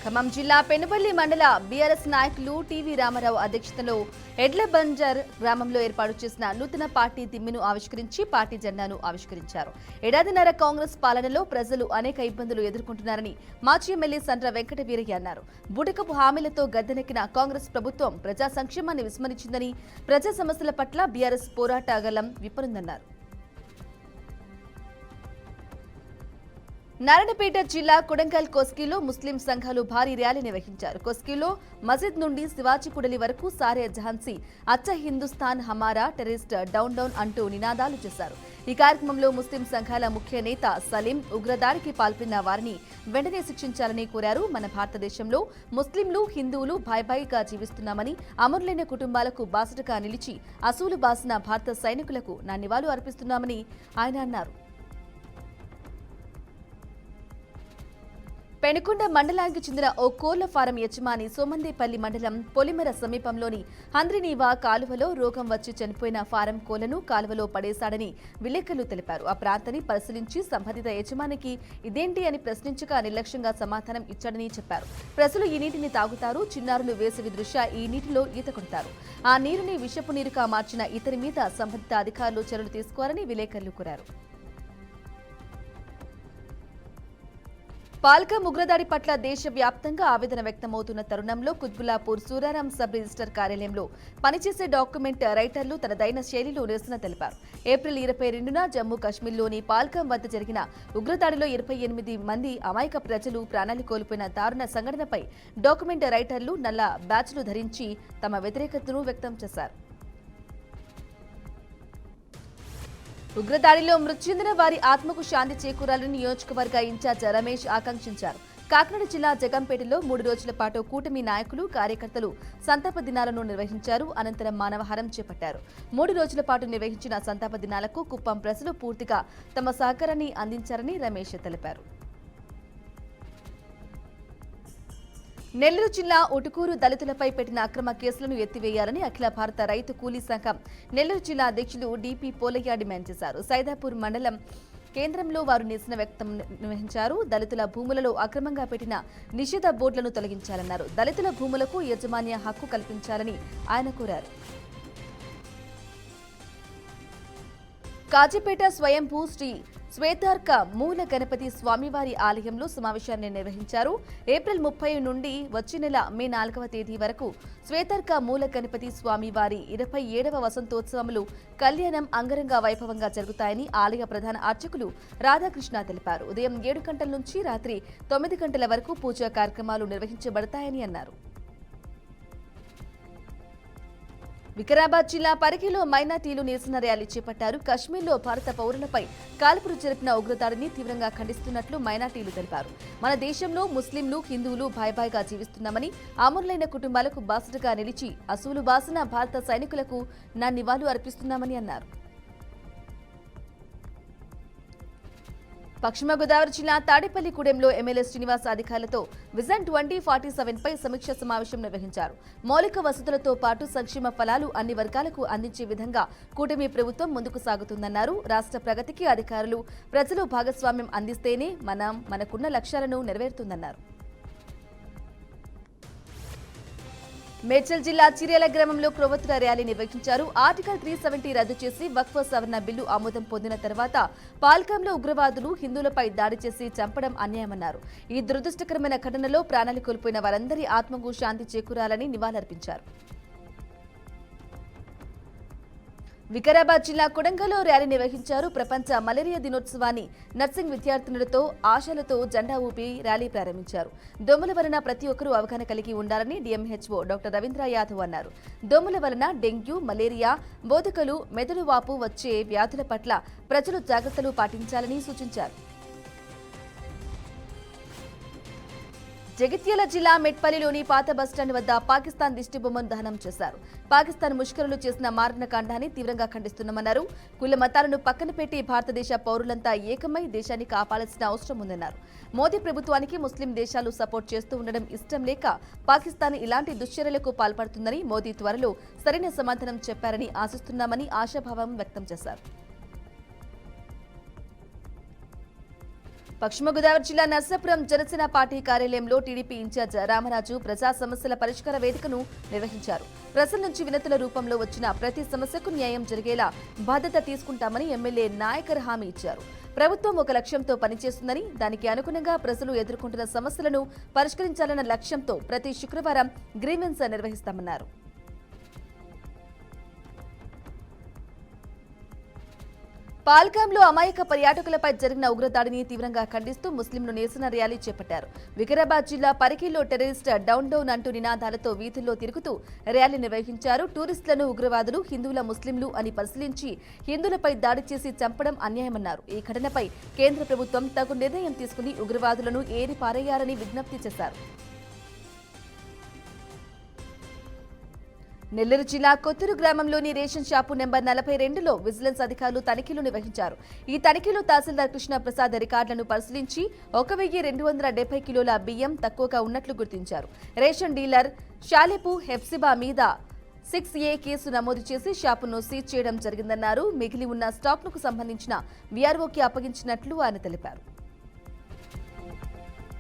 ఖమ్మం జిల్లా పెనుబల్లి మండల బీఆర్ఎస్ నాయకులు టీవీ రామారావు అధ్యక్షతలో ఎడ్ల బంజర్ గ్రామంలో ఏర్పాటు చేసిన నూతన పార్టీ దిమ్మిను ఆవిష్కరించి పార్టీ జెండాను ఆవిష్కరించారు. ఏడాదిన్నర కాంగ్రెస్ పాలనలో ప్రజలు అనేక ఇబ్బందులు ఎదుర్కొంటున్నారని మాజీ ఎమ్మెల్యే సండ్ర వెంకట వీరయ్య అన్నారు. బూటకపు హామీలతో గద్దెనెక్కిన కాంగ్రెస్ ప్రభుత్వం ప్రజా సంక్షేమాన్ని విస్మరించిందని, ప్రజా సమస్యల పట్ల బీఆర్ఎస్ పోరాట గలం విప్పనుందన్నారు. నారాయణపేట జిల్లా కొడంగల్ కొస్కీలో ముస్లిం సంఘాలు భారీ ర్యాలీ నిర్వహించారు. కొస్కీలో మసీద్ నుండి శివాజీ కుడలి వరకు సారే ఝాన్సీ, అచ్చ హిందుస్థాన్ హమారా, టెర్రరిస్ట్ డౌన్ డౌన్ అంటూ నినాదాలు చేశారు. ఈ కార్యక్రమంలో ముస్లిం సంఘాల ముఖ్య నేత సలీం ఉగ్రదాడికి పాల్పడిన వారిని వెంటనే శిక్షించాలని కోరారు. మన భారతదేశంలో ముస్లింలు, హిందువులు భాయిగా జీవిస్తున్నామని, అమరులైన కుటుంబాలకు బాసటగా నిలిచి అసూలు బాసిన భారత సైనికులకు నా నివాళులు అర్పిస్తున్నామని ఆయన అన్నారు. పెనుకొండ మండలానికి చెందిన ఓ కోళ్ల ఫారం యజమాని సోమందేపల్లి మండలం పొలిమర సమీపంలోని హంద్రినీవా కాలువలో రోగం వచ్చి చనిపోయిన ఫారం కోళ్లను కాలువలో పడేశాడని విలేకరులు తెలిపారు. ఆ ప్రాంతాన్ని పరిశీలించి సంబంధిత యజమానికి ఇదేంటి అని ప్రశ్నించగా నిర్లక్ష్యంగా సమాధానం ఇచ్చాడని చెప్పారు. ప్రజలు ఈ నీటిని తాగుతారు. చిన్నారులు వేసవి దృష్ట్యా ఈ నీటిలో ఈత కొడతారు. ఆ నీరుని విషపు నీరుగా మార్చిన ఇతని మీద సంబంధిత అధికారులు చర్యలు తీసుకోవాలని విలేకరులు కోరారు. పాల్కం ఉగ్రదాడి పట్ల దేశవ్యాప్తంగా ఆవేదన వ్యక్తమవుతున్న తరుణంలో కుత్బుల్లాపూర్ సూరారాం సబ్ రిజిస్టర్ కార్యాలయంలో పనిచేసే డాక్యుమెంట్ రైటర్లు తనదైన శైలిలో నిరసన తెలిపారు. ఏప్రిల్ 22న జమ్మూ కశ్మీర్లోని పాల్కం వద్ద జరిగిన ఉగ్రదాడిలో 28 మంది అమాయక ప్రజలు ప్రాణాలు కోల్పోయిన దారుణ సంఘటనపై డాక్యుమెంట్ రైటర్లు నల్ల బ్యాచ్లు ధరించి తమ వ్యతిరేకతను వ్యక్తం చేశారు. ఉగ్రదాడిలో మృతి చెందిన వారి ఆత్మకు శాంతి చేకూరాలని నియోజకవర్గ ఇన్ఛార్జ్ రమేష్ ఆకాంక్షించారు. కాకినాడ జిల్లా జగంపేటలో 3 రోజుల పాటు కూటమి నాయకులు, కార్యకర్తలు సంతాప దినాలను నిర్వహించారు. అనంతరం మానవహారం చేపట్టారు. 3 రోజుల పాటు నిర్వహించిన సంతాప దినాలకు కుప్పం ప్రజలు పూర్తిగా తమ సహకారాన్ని అందించారని రమేష్ తెలిపారు. నెల్లూరు జిల్లా ఉటుకూరు దళితులపై పెట్టిన అక్రమ కేసులను ఎత్తివేయాలని అఖిల భారత రైతు కూలీ సంఘం నెల్లూరు జిల్లా అధ్యక్షులు డిపి పోలయ్య డిమాండ్ చేశారు. సైదాపూర్ మండలం కేంద్రంలో వారు నిరసన వ్యక్తం నిర్వహించారు. దళితుల భూములలో అక్రమంగా పెట్టిన నిషేధ బోర్డులను తొలగించాలన్నారు. దళితుల భూములకు యాజమాన్య హక్కు కల్పించాలని ఆయన కోరారు. కాజీపేట స్వయంభూ శ్రీ శ్వేతార్క మూల గణపతి స్వామివారి ఆలయంలో సమావేశాన్ని నిర్వహించారు. ఏప్రిల్ 30 నుండి వచ్చే నెల మే 4వ తేదీ వరకు శ్వేతార్క మూల గణపతి స్వామివారి 27వ వసంతోత్సవములు కళ్యాణం అంగరంగ వైభవంగా జరుగుతాయని ఆలయ ప్రధాన అర్చకులు రాధాకృష్ణ తెలిపారు. ఉదయం 7 గంటల నుంచి రాత్రి 9 గంటల వరకు పూజా కార్యక్రమాలు నిర్వహించబడతాయని అన్నారు. వికారాబాద్ జిల్లా పరిగిలో మైనార్టీలు నిరసన ర్యాలీ చేపట్టారు. కశ్మీర్లో భారత పౌరులపై కాల్పులు జరిపిన ఉగ్రదాడిని తీవ్రంగా ఖండిస్తున్నట్లు మైనార్టీలు తెలిపారు. మన దేశంలో ముస్లింలు, హిందువులు భాయిగా జీవిస్తున్నామని, అమరులైన కుటుంబాలకు బాసటగా నిలిచి అసూలు బాసిన భారత సైనికులకు నా నివాళులు అర్పిస్తున్నామని అన్నారు. పశ్చిమ గోదావరి జిల్లా తాడేపల్లిగూడెంలో ఎమ్మెల్యే శ్రీనివాస్ అధికారులతో విజన్ 2047 పై సమీక్ష సమావేశం నిర్వహించారు. మౌలిక వసతులతో పాటు సంక్షేమ ఫలాలు అన్ని వర్గాలకు అందించే విధంగా కూటమి ప్రభుత్వం ముందుకు సాగుతుందన్నారు. రాష్ట్ర ప్రగతికి అధికారులు, ప్రజలు భాగస్వామ్యం అందిస్తేనే మనకున్న లక్ష్యాలను నెరవేరుతుందన్నారు. మేడ్చల్ జిల్లా చిర్యాల గ్రామంలో క్రొవ్వొత్తుల ర్యాలీ నిర్వహించారు. ఆర్టికల్ 370 రద్దు చేసి వక్ఫ్ సవరణ బిల్లు ఆమోదం పొందిన తర్వాత పాల్కంలో ఉగ్రవాదులు హిందువులపై దాడి చేసి చంపడం అన్యాయమన్నారు. ఈ దురదృష్టకరమైన ఘటనలో ప్రాణాలు కోల్పోయిన వారందరి ఆత్మకు శాంతి చేకూరాలని నివాళులర్పించారు. వికారాబాద్ జిల్లా కొడంగల్లో ర్యాలీ నిర్వహించారు. ప్రపంచ మలేరియా దినోత్సవాన్ని నర్సింగ్ విద్యార్థినులతో ఆశలతో జెండా ఊపి ర్యాలీ ప్రారంభించారు. దోమల వలన ప్రతి ఒక్కరూ అవగాహన కలిగి ఉండాలని డిఎంహెచ్ఓ డాక్టర్ రవీంద్ర యాదవ్ అన్నారు. దోమల వలన డెంగ్యూ, మలేరియా, బోధకలు, మెదడు వాపు వచ్చే వ్యాధుల పట్ల ప్రజలు జాగ్రత్తలు పాటించాలని సూచించారు. జగిత్యాల జిల్లా మెట్పల్లిలోని పాత బస్టాండ్ వద్ద పాకిస్తాన్ దిష్టిబొమ్మను దహనం చేశారు. పాకిస్తాన్ ముష్కరులు చేసిన మారణకాండాన్ని తీవ్రంగా ఖండిస్తున్నామన్నారు. కుల మతాలను పక్కన పెట్టి భారతదేశ పౌరులంతా ఏకమై దేశాన్ని కాపాడాల్సిన అవసరం ఉందన్నారు. మోదీ ప్రభుత్వానికి ముస్లిం దేశాలు సపోర్ట్ చేస్తూ ఉండడం ఇష్టం లేక పాకిస్తాన్ ఇలాంటి దుశ్చర్యలకు పాల్పడుతుందని, మోదీ త్వరలో సరైన సమాధానం చెప్పారని ఆశిస్తున్నామని ఆశాభావం వ్యక్తం చేశారు. పశ్చిమ గోదావరి జిల్లా నర్సాపురం జనసేన పార్టీ కార్యాలయంలో టీడీపీ ఇన్ఛార్జ్ రామరాజు ప్రజా సమస్యల పరిష్కార వేదికను నిర్వహించారు. ప్రజల నుంచి వినతుల రూపంలో వచ్చిన ప్రతి సమస్యకు న్యాయం జరిగేలా బాధ్యత తీసుకుంటామని ఎమ్మెల్యే నాయకర్ హామీ ఇచ్చారు. ప్రభుత్వం ఒక లక్ష్యంతో పనిచేస్తుందని, దానికి అనుగుణంగా ప్రజలు ఎదుర్కొంటున్న సమస్యలను పరిష్కరించాలన్న లక్ష్యంతో ప్రతి శుక్రవారం గ్రీవెన్స్ నిర్వహిస్తామన్నారు. పాల్గాంలో అమాయక పర్యాటకులపై జరిగిన ఉగ్రదాడిని తీవ్రంగా ఖండిస్తూ ముస్లింలు నిరసన ర్యాలీ చేపట్టారు. వికారాబాద్ జిల్లా పరికిలో టెర్రరిస్ట్ డౌన్ అంటూ నినాదాలతో వీధుల్లో తిరుగుతూ ర్యాలీ నిర్వహించారు. టూరిస్టులను ఉగ్రవాదులు హిందువుల ముస్లింలు అని పరిశీలించి హిందువులపై దాడి చేసి చంపడం అన్యాయమన్నారు. ఈ ఘటనపై కేంద్ర ప్రభుత్వం తగు నిర్ణయం తీసుకుని ఉగ్రవాదులను ఏరి పారేయాలని విజ్ఞప్తి చేశారు. నెల్లూరు జిల్లా కొత్తూరు గ్రామంలోని రేషన్ షాపు నెంబర్ 42లో విజిలెన్స్ అధికారులు తనిఖీలు నిర్వహించారు. ఈ తనిఖీలో తహసీల్దార్ కృష్ణప్రసాద్ రికార్డులను పరిశీలించి 1270 కిలోల బియ్యం తక్కువగా ఉన్నట్లు గుర్తించారు. రేషన్ డీలర్ షాలెపు హెఫ్సిబా మీద 6A కేసు నమోదు చేసి షాపును సీజ్ చేయడం జరిగిందన్నారు. మిగిలి ఉన్న స్టాక్కు సంబంధించిన వీఆర్ఓకి అప్పగించినట్లు ఆయన తెలిపారు.